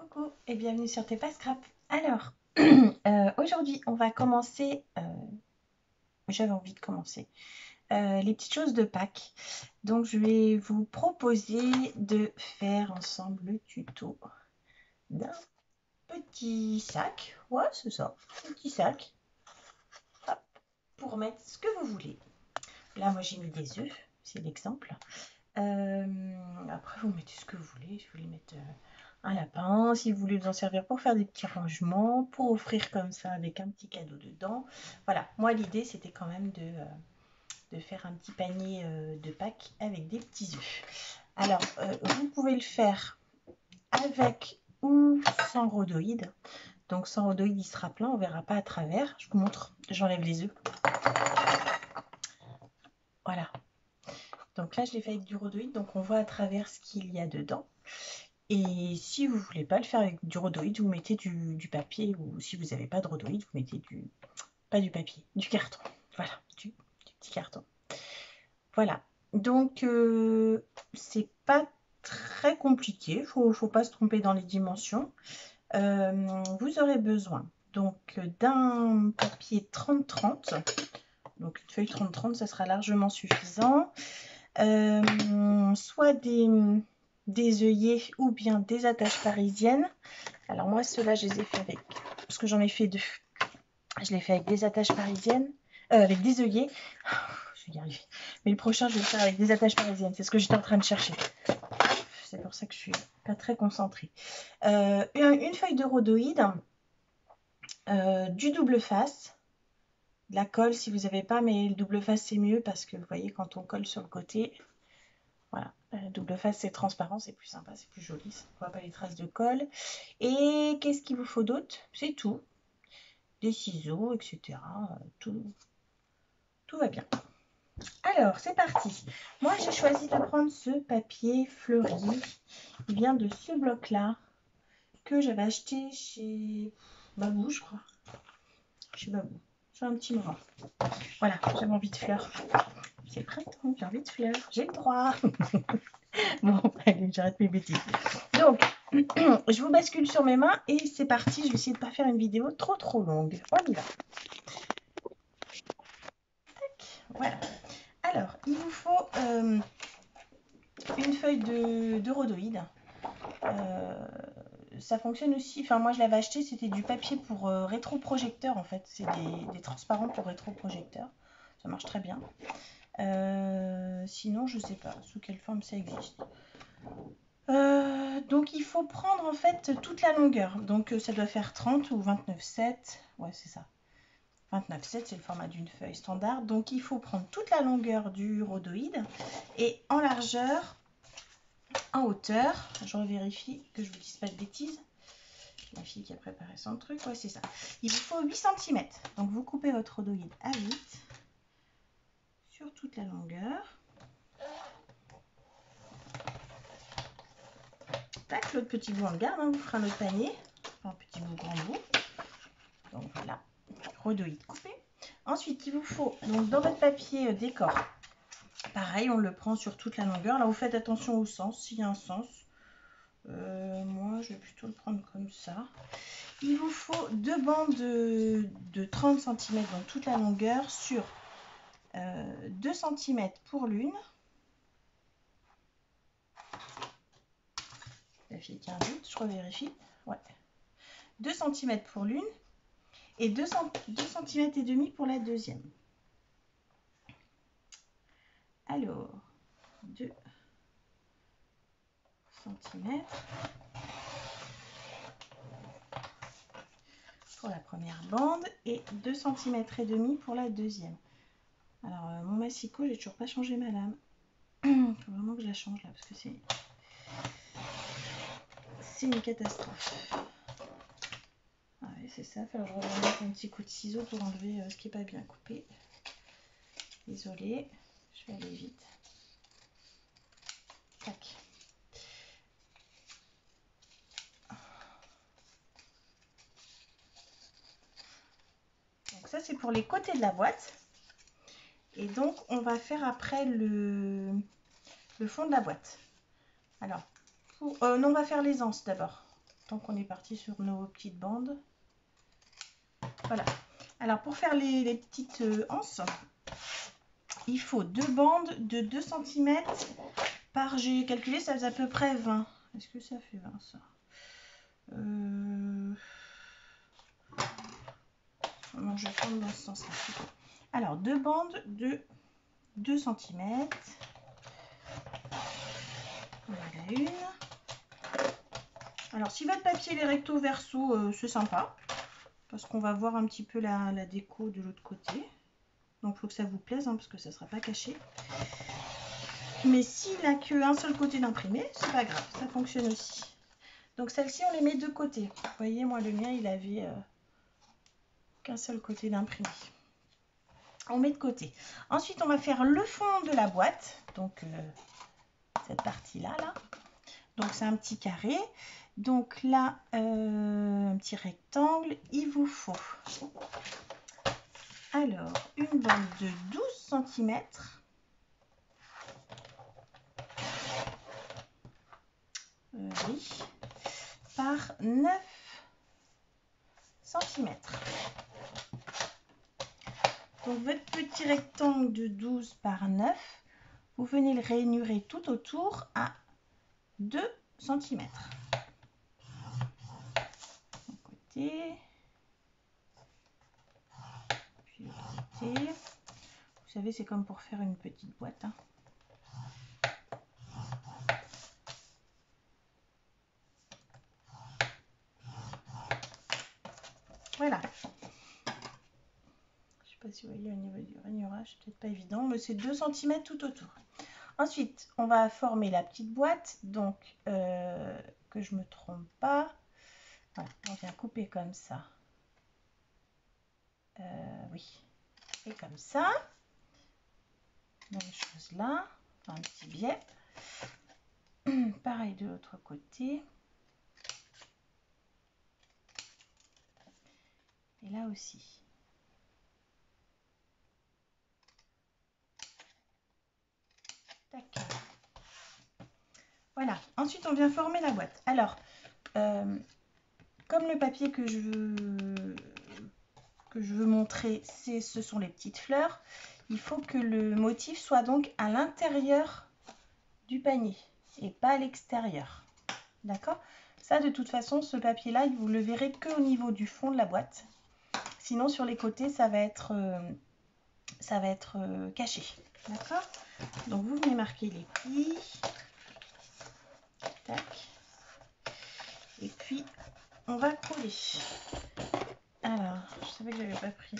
Coucou et bienvenue sur Tes Pas Scrap. Alors, aujourd'hui, on va commencer. J'avais envie de commencer les petites choses de Pâques. Donc, je vais vous proposer de faire ensemble le tuto d'un petit sac. Ouais, c'est ça, un petit sac. Hop, pour mettre ce que vous voulez. Là, moi, j'ai mis des œufs, c'est l'exemple. Après, vous mettez ce que vous voulez. Je voulais mettre un lapin, si vous voulez vous en servir pour faire des petits rangements, pour offrir comme ça avec un petit cadeau dedans. Voilà, moi l'idée c'était quand même de faire un petit panier de Pâques avec des petits œufs. Alors, vous pouvez le faire avec ou sans rhodoïde. Donc sans rhodoïde, il sera plein, on verra pas à travers. Je vous montre, j'enlève les œufs. Voilà. Donc là, je l'ai fait avec du rhodoïde, donc on voit à travers ce qu'il y a dedans. Et si vous ne voulez pas le faire avec du rhodoïde, vous mettez du papier, ou si vous n'avez pas de rhodoïde, vous mettez pas du papier, du carton. Voilà, du petit carton. Voilà. Donc, c'est pas très compliqué. Faut pas se tromper dans les dimensions. Vous aurez besoin donc d'un papier 30-30. Donc, une feuille 30-30, ça sera largement suffisant. Soit des œillets ou bien des attaches parisiennes. Alors moi, ceux-là, je les ai fait avec, parce que j'en ai fait deux. Je l'ai fait avec des attaches parisiennes, avec des œillets. Je vais y arriver. Mais le prochain, je vais le faire avec des attaches parisiennes. C'est ce que j'étais en train de chercher. C'est pour ça que je suis pas très concentrée. Une feuille de rhodoïde, du double face, de la colle si vous n'avez pas, mais le double face c'est mieux parce que vous voyez quand on colle sur le côté, voilà, double face c'est transparent, c'est plus sympa, c'est plus joli, ça ne voit pas les traces de colle. Et qu'est-ce qu'il vous faut d'autre? C'est tout. Des ciseaux, etc. Tout va bien. Alors, c'est parti. Moi, j'ai choisi de prendre ce papier fleuri. Il vient de ce bloc-là que j'avais acheté chez Babou, je crois. Chez Babou. J'ai un petit moment. Voilà, j'avais envie de fleurs. C'est printemps, j'ai envie de fleurs. J'ai le droit. Bon, allez, j'arrête mes bêtises. Donc, je vous bascule sur mes mains et c'est parti. Je vais essayer de ne pas faire une vidéo trop longue. On y va. Voilà. Alors, il vous faut une feuille de rhodoïde. Ça fonctionne aussi, enfin moi je l'avais acheté, c'était du papier pour rétroprojecteur en fait. C'est des transparents pour rétroprojecteur. Ça marche très bien. Sinon, je sais pas sous quelle forme ça existe. Donc il faut prendre en fait toute la longueur. Donc ça doit faire 30 ou 29,7. Ouais, c'est ça. 29,7, c'est le format d'une feuille standard. Donc il faut prendre toute la longueur du rhodoïde et en largeur, en hauteur. Je revérifie que je vous dise pas de bêtises. La fille qui a préparé son truc, ouais, c'est ça. Il vous faut 8 cm. Donc vous coupez votre rhodoïde à 8 sur toute la longueur. Tac, l'autre petit bout on le garde, hein, vous ferez un autre panier. Enfin, un petit bout, grand bout. Donc voilà, rhodoïde coupé. Ensuite, il vous faut, donc dans votre papier décor, pareil, on le prend sur toute la longueur. Là, vous faites attention au sens, s'il y a un sens. Moi, je vais plutôt le prendre comme ça. Il vous faut deux bandes de 30 cm dans toute la longueur sur 2 cm pour l'une. La fille qui a un doute, je revérifie. Ouais. 2 cm pour l'une et 2 cm et demi pour la deuxième. Alors, 2 cm pour la première bande et 2 cm et demi pour la deuxième. Alors, mon massicot, j'ai toujours pas changé ma lame. Il faut vraiment que je la change là parce que c'est une catastrophe. Ah oui, c'est ça. Alors, je vais mettre un petit coup de ciseau pour enlever ce qui n'est pas bien coupé. Désolée, je vais aller vite. Tac. Donc ça, c'est pour les côtés de la boîte. Et donc, on va faire après le fond de la boîte. Alors, non, on va faire les anses d'abord. tant qu'on est parti sur nos petites bandes. Voilà. Alors pour faire les petites anses, il faut 2 bandes de 2 cm par, j'ai calculé, ça faisait à peu près 20. Est-ce que ça fait 20 ça? Non, je vais prendre dans ce sens-là. Alors 2 bandes de 2 cm. Voilà une. Alors si votre papier est recto verso, c'est sympa. Parce qu'on va voir un petit peu la déco de l'autre côté. Donc il faut que ça vous plaise, hein, parce que ça ne sera pas caché. Mais s'il n'a qu'un seul côté d'imprimé, c'est pas grave, ça fonctionne aussi. Donc celle-ci, on les met de côté. Vous voyez, moi le mien, il avait qu'un seul côté d'imprimé. On met de côté. Ensuite, on va faire le fond de la boîte. Donc cette partie-là, là. Donc c'est un petit carré. Donc là, un petit rectangle. Il vous faut alors une bande de 12 cm. Oui, par 9 cm. Donc votre petit rectangle de 12 par 9, vous venez le ranurer tout autour à 2 cm. D'un côté, puis de l'autre côté. Vous savez, c'est comme pour faire une petite boîte, hein. Voilà. Je ne sais pas si vous voyez au niveau du rainurage, c'est peut-être pas évident, mais c'est 2 cm tout autour. Ensuite, on va former la petite boîte, donc que je ne me trompe pas. Voilà, on vient couper comme ça. Oui, et comme ça. Même chose là, un petit biais. Pareil de l'autre côté. Et là aussi. Tac. Voilà, ensuite on vient former la boîte. Alors, comme le papier que je veux montrer, ce sont les petites fleurs, il faut que le motif soit donc à l'intérieur du panier et pas à l'extérieur. D'accord? Ça, de toute façon, ce papier-là, vous le verrez que au niveau du fond de la boîte. Sinon, sur les côtés, ça va être caché. D'accord? Donc, vous venez marquer les plis. Tac. Et puis, on va coller. Alors, je savais que j'avais pas pris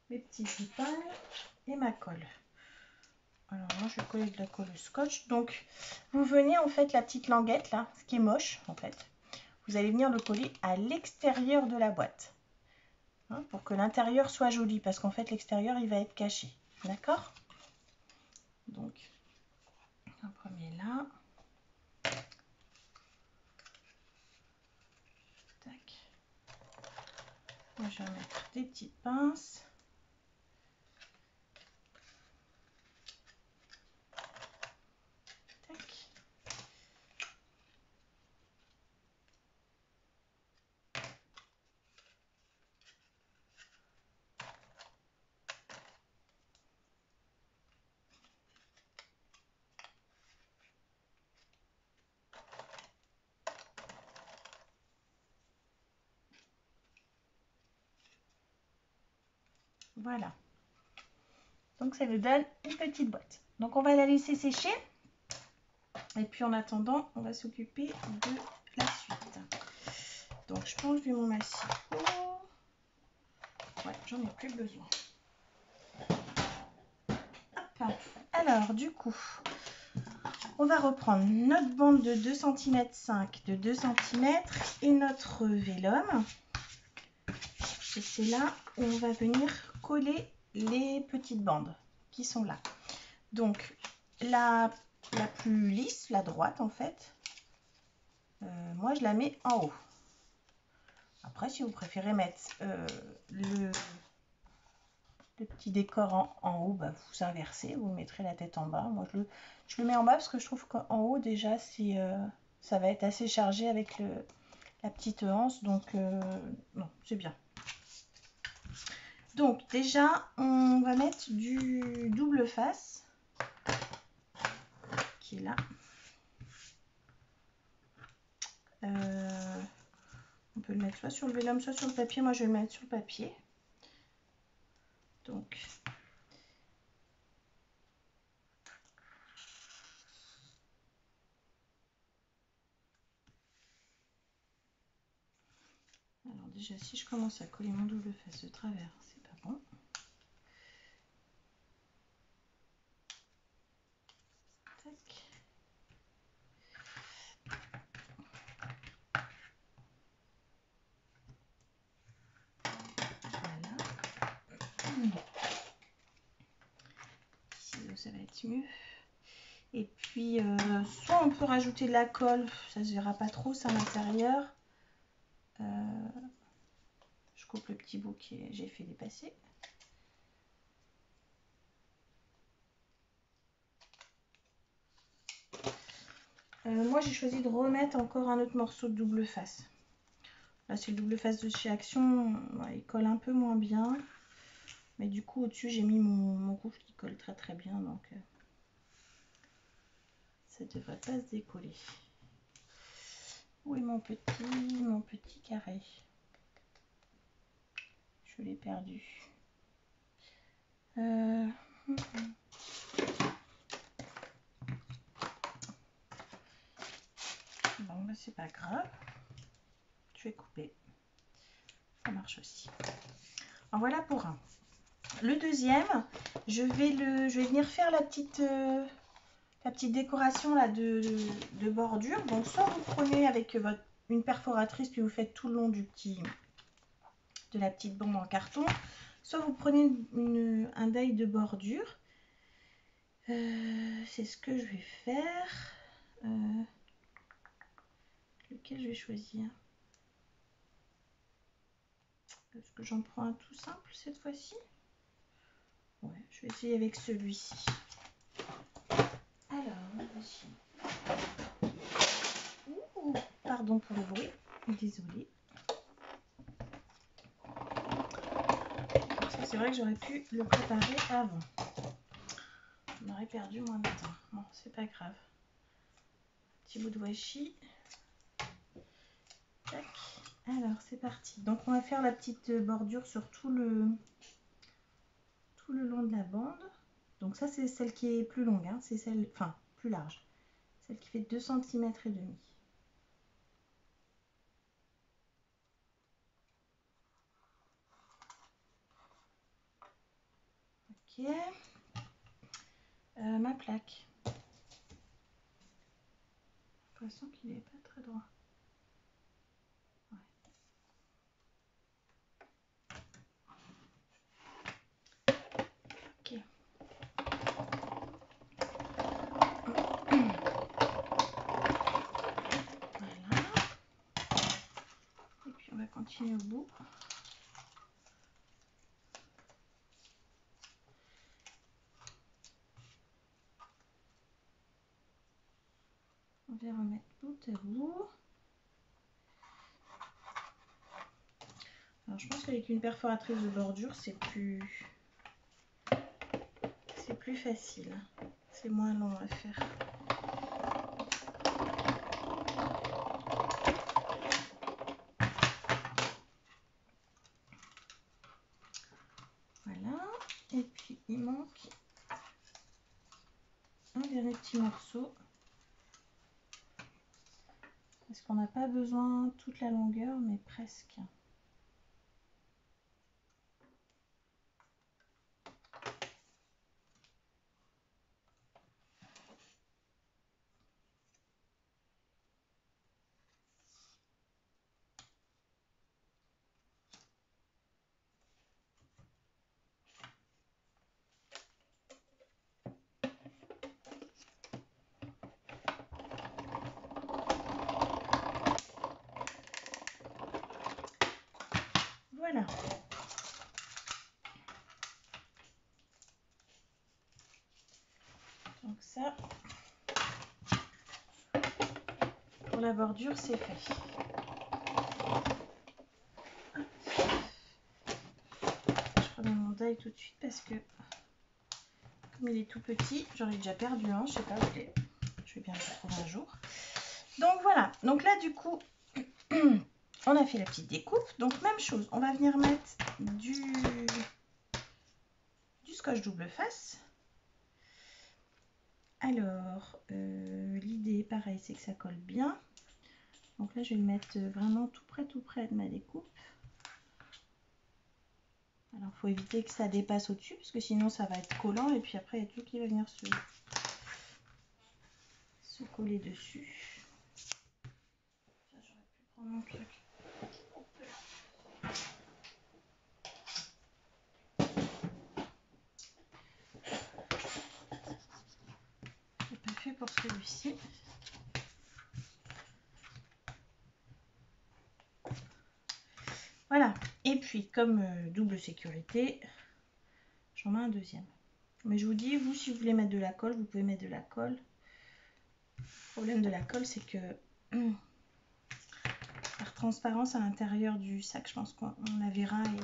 mes petits épingles et ma colle. Alors, moi, je vais coller de la colle scotch. Donc, vous venez, en fait, la petite languette, là, ce qui est moche, en fait. Vous allez venir le coller à l'extérieur de la boîte. Hein, pour que l'intérieur soit joli. Parce qu'en fait, l'extérieur, il va être caché. D'accord? Donc, un premier là. Tac. Moi, je vais mettre des petites pinces. Tac. Voilà. Donc, ça nous donne une petite boîte. Donc, on va la laisser sécher. Et puis, en attendant, on va s'occuper de la suite. Donc, je pense du mon massif. Ouais, j'en ai plus besoin. Hop. Alors, du coup, on va reprendre notre bande de 2 cm 5 de 2 cm et notre vélum. Et c'est là où on va venir coller les petites bandes qui sont là. Donc, la plus lisse, la droite en fait, moi je la mets en haut. Après, si vous préférez mettre le petit décor en haut, bah, vous inversez, vous mettrez la tête en bas. Moi je le mets en bas parce que je trouve qu'en haut déjà ça va être assez chargé avec la petite anse, donc non, c'est bien. Donc déjà, on va mettre du double face qui est là. On peut le mettre soit sur le vélum, soit sur le papier. Moi, je vais le mettre sur le papier. Donc, alors déjà, si je commence à coller mon double face de travers, c'est pas bon. Tac. Ici, ça va être mieux. Et puis, soit on peut rajouter de la colle, ça se verra pas trop, c'est à l'intérieur. Je coupe le petit bout que j'ai fait dépasser. Moi, j'ai choisi de remettre encore un autre morceau de double face. Là, c'est le double face de chez Action. Ouais, il colle un peu moins bien. Mais du coup, au-dessus, j'ai mis mon rouge qui colle très très bien. Donc, ça ne devrait pas se décoller. Où est mon petit carré? Je l'ai perdu. Bon, bah, c'est pas grave. Je vais couper. Ça marche aussi. En voilà pour un. Le deuxième, je vais venir faire la petite décoration là de bordure. Donc soit vous prenez avec une perforatrice puis vous faites tout le long de la petite bombe en carton, soit vous prenez un die de bordure. C'est ce que je vais faire. Lequel je vais choisir? Est-ce que j'en prends un tout simple cette fois-ci? Ouais, je vais essayer avec celui-ci. Alors, voici. Pardon pour le bruit, désolée. Ça, c'est vrai que j'aurais pu le préparer avant. On aurait perdu moins de temps. Bon, c'est pas grave. Petit bout de washi. Tac. Alors, c'est parti. Donc, on va faire la petite bordure sur tout le long de la bande. Donc, ça, c'est celle qui est plus longue. Hein. C'est celle, enfin, plus large. Celle qui fait 2 cm et demi. Ok. Ma plaque. J'ai l'impression qu'il n'est pas très droit. Ouais. Ok. Voilà. Et puis on va continuer au bout. On va remettre bout à bout. Alors je pense qu'avec une perforatrice de bordure, c'est plus facile. C'est moins long à faire. Voilà. Et puis il manque un dernier petit morceau. Parce qu'on n'a pas besoin toute la longueur, mais presque. Voilà. Donc ça, pour la bordure, c'est fait. éventail tout de suite parce que comme il est tout petit, j'en ai déjà perdu un, je sais pas où il est. Je vais bien le trouver un jour. Donc voilà, donc là du coup, on a fait la petite découpe. Donc même chose, on va venir mettre du scotch double face. Alors, l'idée, pareil, c'est que ça colle bien. Donc là, je vais le mettre vraiment tout près de ma découpe. Alors, il faut éviter que ça dépasse au-dessus, parce que sinon, ça va être collant. Et puis après, il y a tout qui va venir se coller dessus. Ça, j'aurais pu prendre mon truc. C'est pas fait pour celui-ci. Voilà. Et puis, comme double sécurité, j'en mets un deuxième. Mais je vous dis, vous, si vous voulez mettre de la colle, vous pouvez mettre de la colle. Le problème de la colle, c'est que par transparence à l'intérieur du sac, je pense qu'on la verra et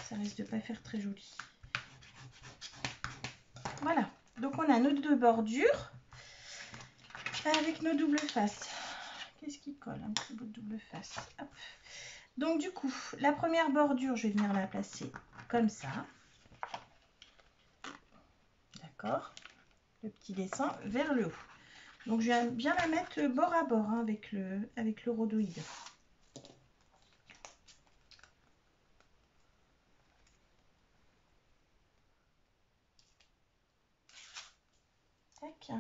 ça risque de pas faire très joli. Voilà, donc on a nos deux bordures avec nos doubles faces. Qu'est-ce qui colle un petit bout de double face? Hop. Donc du coup, la première bordure, je vais venir la placer comme ça. D'accord, le petit dessin vers le haut. Donc je vais bien la mettre bord à bord hein, avec le rhodoïde. Tac.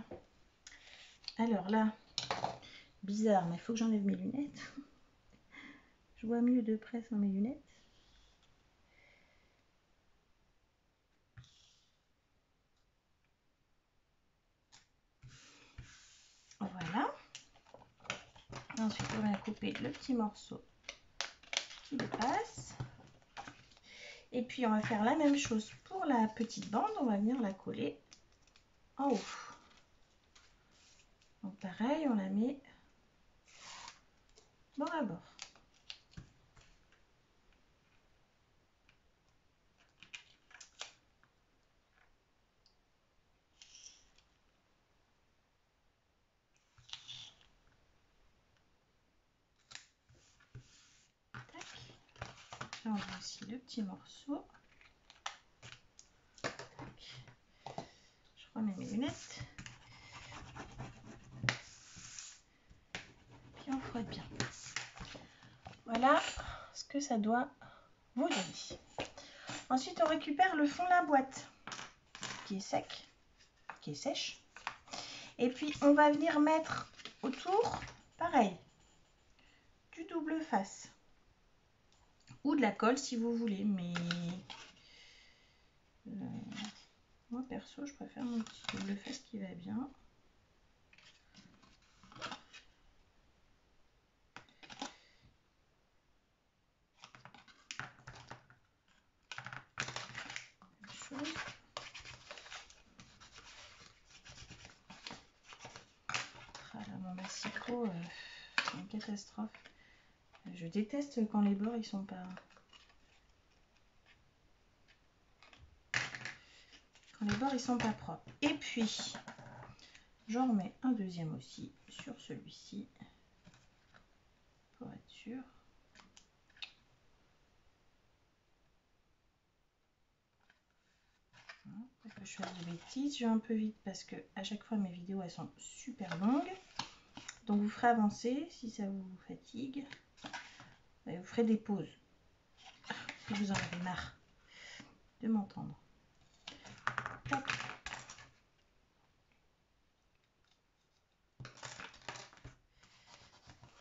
Alors là, bizarre, mais il faut que j'enlève mes lunettes. Je vois mieux de près sans mes lunettes. Voilà. Ensuite, on va couper le petit morceau qui dépasse. Et puis, on va faire la même chose pour la petite bande. On va venir la coller en haut. Donc, pareil, on la met bord à bord. Là, on a aussi le petit morceau. Je remets mes lunettes. Puis on frotte bien. Voilà ce que ça doit vous donner. Ensuite, on récupère le fond de la boîte qui est sec, qui est sèche. Et puis, on va venir mettre autour, pareil, du double face. Ou de la colle si vous voulez, mais moi perso je préfère mon petit double face qui va bien. Ah là, mon massicot, c'est une catastrophe. Je déteste quand les bords ils sont pas. Quand les bords ils sont pas propres. Et puis j'en remets un deuxième aussi sur celui-ci pour être sûr. Pas que je fasse de bêtises, je vais un peu vite parce que à chaque fois mes vidéos elles sont super longues. Donc vous ferez avancer si ça vous fatigue. Et vous ferez des pauses. Si vous en avez marre de m'entendre.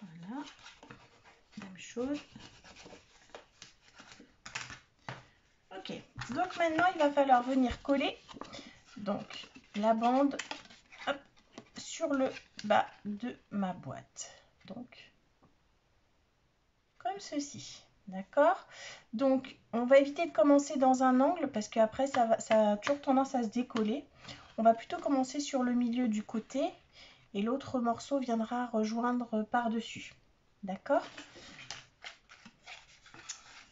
Voilà, même chose. Ok, donc maintenant il va falloir venir coller donc la bande hop, sur le bas de ma boîte. Donc comme ceci. D'accord? Donc on va éviter de commencer dans un angle parce qu'après ça a toujours tendance à se décoller. On va plutôt commencer sur le milieu du côté et l'autre morceau viendra rejoindre par-dessus. D'accord?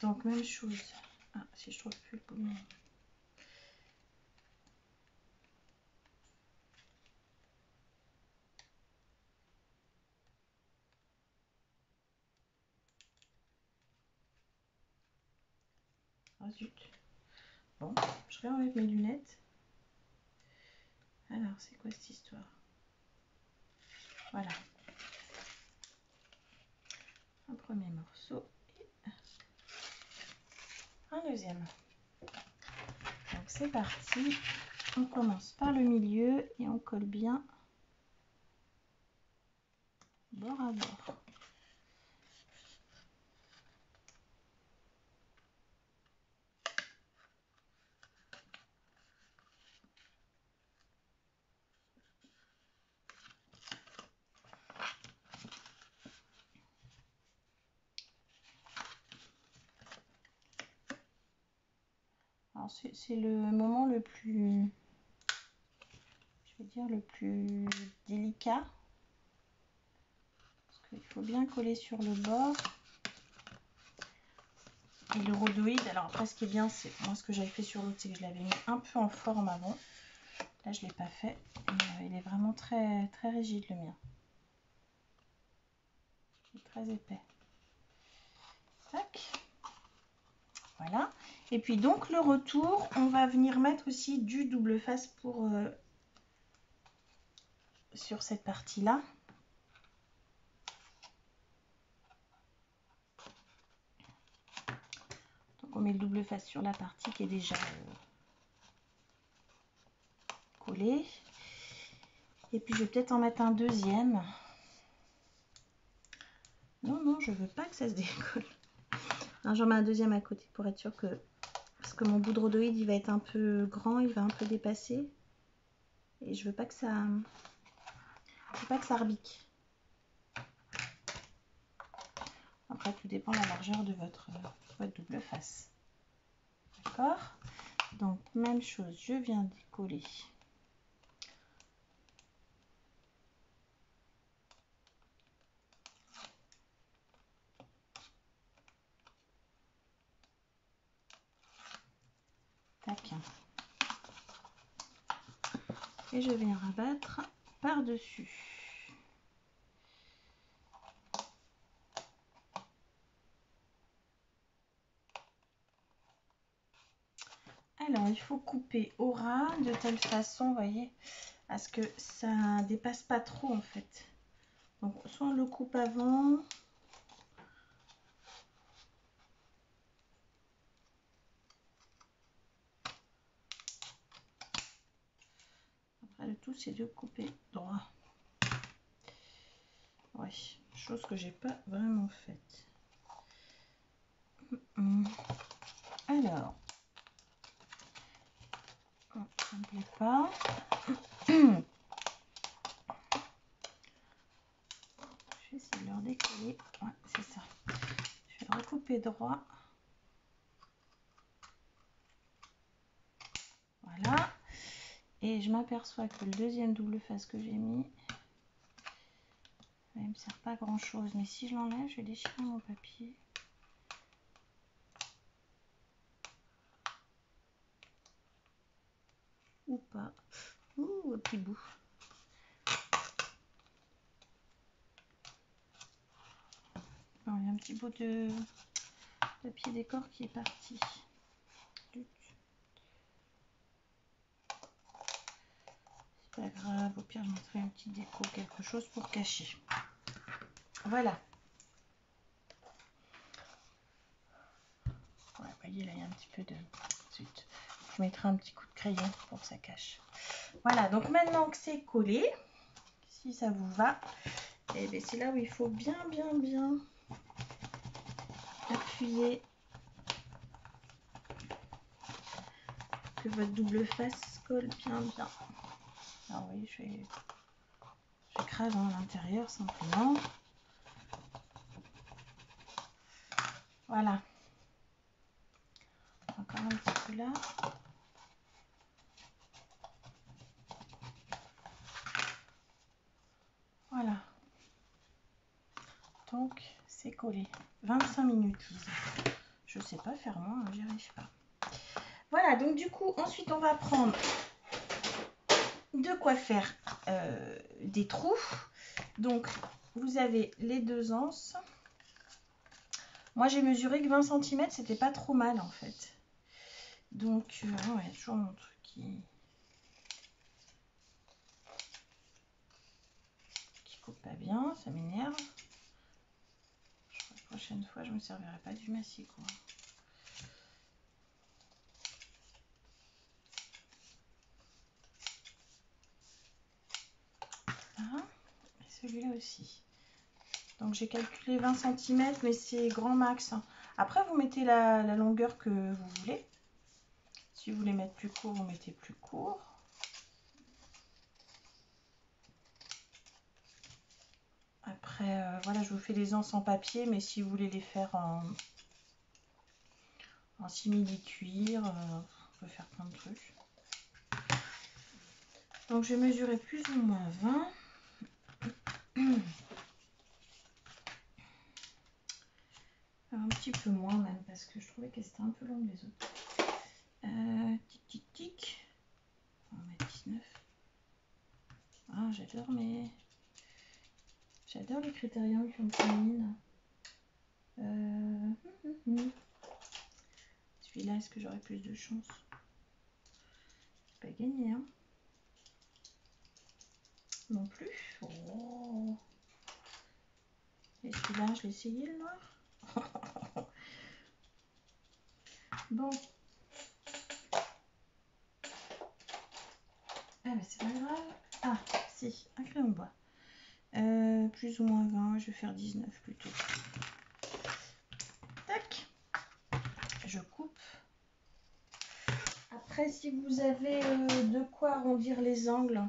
Donc même chose. Ah, si je trouve plus le bout. Ah zut. Bon, je vais enlever mes lunettes. Alors, c'est quoi cette histoire? Voilà. Un premier morceau et un deuxième. Donc c'est parti. On commence par le milieu et on colle bien bord à bord. Alors c'est le moment le plus, je vais dire le plus délicat. Parce qu'il faut bien coller sur le bord. Et le rhodoïde, alors après ce qui est bien, c'est moi ce que j'avais fait sur l'autre, c'est que je l'avais mis un peu en forme avant. Là je ne l'ai pas fait. Et, il est vraiment très très rigide le mien. Il est très épais. Tac. Voilà. Et puis donc le retour, on va venir mettre aussi du double face pour sur cette partie-là. Donc on met le double face sur la partie qui est déjà collée. Et puis je vais peut-être en mettre un deuxième. Non, non, je veux pas que ça se décolle. J'en mets un deuxième à côté pour être sûr que... Parce que mon bout de rhodoïde, il va être un peu grand, il va un peu dépasser. Et je veux pas que ça... Je veux pas que ça rebique. Après, tout dépend de la largeur de votre double face. D'accord? Donc, même chose, je viens décoller. Tac. Et je viens rabattre par-dessus. Alors, il faut couper au ras de telle façon, vous voyez, à ce que ça dépasse pas trop en fait. Donc, soit on le coupe avant. Après, le tout, c'est de couper droit. Ouais, chose que j'ai pas vraiment faite. Alors, ça ne plaît pas. Je vais essayer de leur décoller. Ouais, c'est ça. Je vais recouper droit. Voilà. Et je m'aperçois que le deuxième double face que j'ai mis, il ne me sert pas grand chose. Mais si je l'enlève, je vais déchirer mon papier. Ou pas. Ouh, un petit bout. Non, il y a un petit bout de papier décor qui est parti. C'est pas grave, au pire je mettrai un petit déco, quelque chose pour cacher. Voilà. Ouais, vous voyez là il y a un petit peu de... Zut. Je mettrai un petit coup de crayon pour que ça cache. Voilà, donc maintenant que c'est collé, si ça vous va, et bien c'est là où il faut bien appuyer que votre double face colle bien. Alors oui, j'écrase à l'intérieur simplement. Voilà. Encore un petit peu là. Voilà. Donc c'est collé. 25 minutes. je sais pas faire moins, j'y arrive pas. Voilà, donc du coup, ensuite on va prendre de quoi faire des trous. Donc, vous avez les 2 anses. Moi, j'ai mesuré que 20 cm, c'était pas trop mal en fait. Donc, ouais, toujours mon truc qui coupe pas bien, ça m'énerve. La prochaine fois, je me servirai pas du massicot. Voilà. Et celui-là aussi. Donc j'ai calculé 20 cm, mais c'est grand max. Après, vous mettez la longueur que vous voulez. Si vous voulez mettre plus court, vous mettez plus court. Après, voilà, je vous fais les anses en papier, mais si vous voulez les faire en simili-cuir, on peut faire plein de trucs. Donc je vais mesurer plus ou moins 20. Un petit peu moins même, parce que je trouvais qu'elle était un peu longue les autres. Tic tic tic. On va mettre 19. Ah, j'adore les critériums qui ont été mine. Celui-là, est-ce que j'aurai plus de chance? C'est pas gagné, hein? Non plus. Oh. Et celui-là, je l'ai essayé le noir. Bon. Ah, mais c'est pas grave. Ah, si, un crayon de bois. Plus ou moins 20, je vais faire 19 plutôt. Tac. Je coupe. Après, si vous avez de quoi arrondir les angles,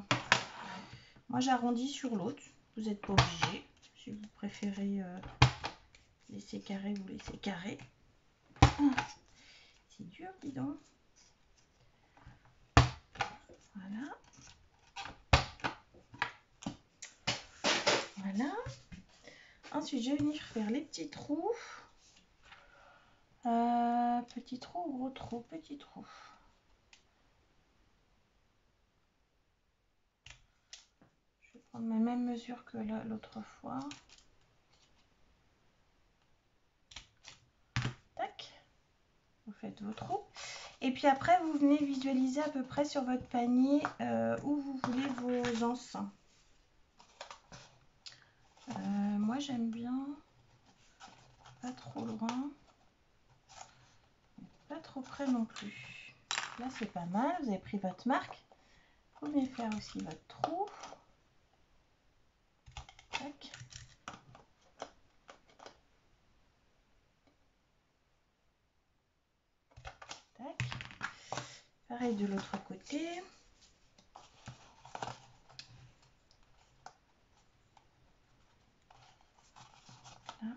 moi j'arrondis sur l'autre. Vous n'êtes pas obligé. Si vous préférez laisser carré, vous laissez carré. C'est dur, dis donc. Voilà. Voilà. Ensuite, je vais venir faire les petits trous. Petit trou, gros trou, petit trou. Je vais prendre ma même mesure que l'autre fois. Tac. Vous faites vos trous. Et puis après, vous venez visualiser à peu près sur votre panier où vous voulez vos anses. Moi, j'aime bien pas trop loin, pas trop près non plus. Là, c'est pas mal. Vous avez pris votre marque. Vous venez faire aussi votre trou. Tac. Tac. Pareil de l'autre côté. Là.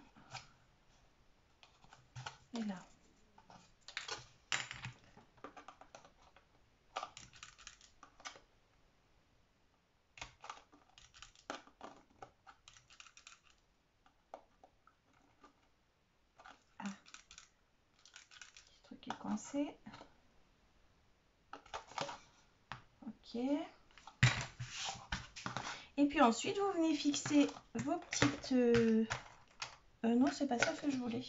Et là. Ah. Petit truc est coincé. Ok. Et puis ensuite, vous venez fixer vos petites... non, c'est pas ça que je voulais.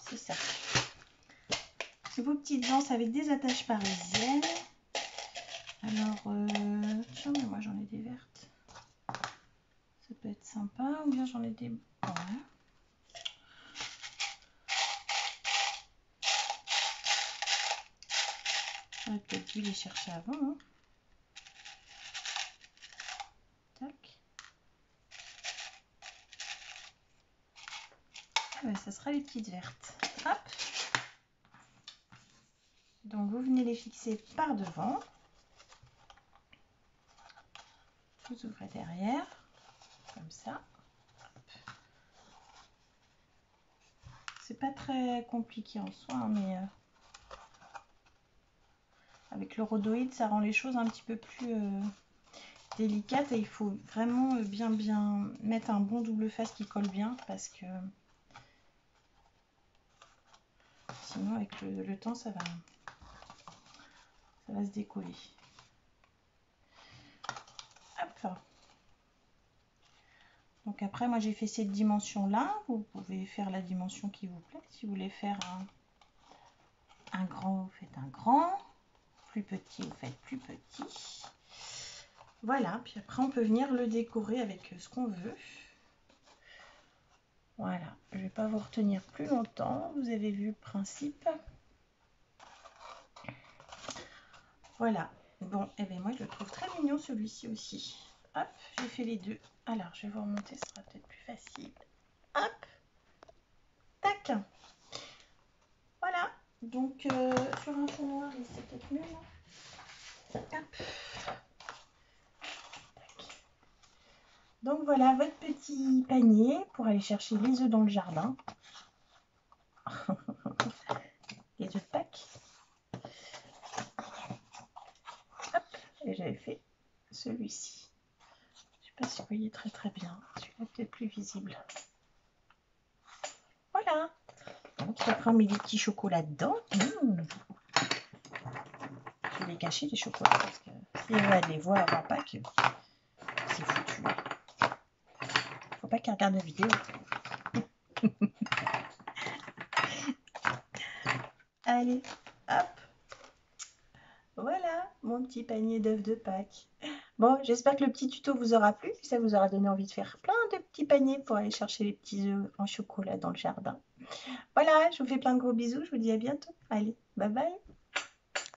C'est ça. Vos petites anses avec des attaches parisiennes. Alors, tiens, mais moi j'en ai des vertes. Ça peut être sympa. Ou bien j'en ai des... Ouais. J'aurais peut-être dû les chercher avant. Hein. Tac. Ah ben, ça sera les petites vertes. Hop. Donc vous venez les fixer par devant. Vous ouvrez derrière. Comme ça. C'est pas très compliqué en soi, hein, mais avec le rhodoïde, ça rend les choses un petit peu plus délicates. Et il faut vraiment bien mettre un bon double face qui colle bien parce que sinon avec le temps ça va se décoller. Hop. Donc après moi j'ai fait cette dimension là, vous pouvez faire la dimension qui vous plaît. Si vous voulez faire un grand, vous faites un grand, plus petit, vous faites plus petit. Voilà, puis après on peut venir le décorer avec ce qu'on veut. Voilà, je ne vais pas vous retenir plus longtemps, vous avez vu le principe. Voilà, bon, et bien moi je le trouve très mignon celui-ci aussi. Hop, j'ai fait les deux. Alors je vais vous remonter, ce sera peut-être plus facile. Hop, tac. Voilà, donc sur un fond noir, c'est peut-être mieux là. Hop. Donc voilà votre petit panier pour aller chercher les œufs dans le jardin. Les œufs de Pâques. Hop, et j'avais fait celui-ci. Je ne sais pas si vous voyez très bien. Celui-là peut-être plus visible. Voilà. Donc après on met des petits chocolats dedans. Je vais les cacher les chocolats parce que si on va les voir avant Pâques, c'est foutu. Faut pas qu'ils regardent la vidéo. Allez, hop. Voilà mon petit panier d'œufs de Pâques. Bon, j'espère que le petit tuto vous aura plu. Ça vous aura donné envie de faire plein de petits paniers pour aller chercher les petits œufs en chocolat dans le jardin. Voilà, je vous fais plein de gros bisous. Je vous dis à bientôt. Allez, bye bye.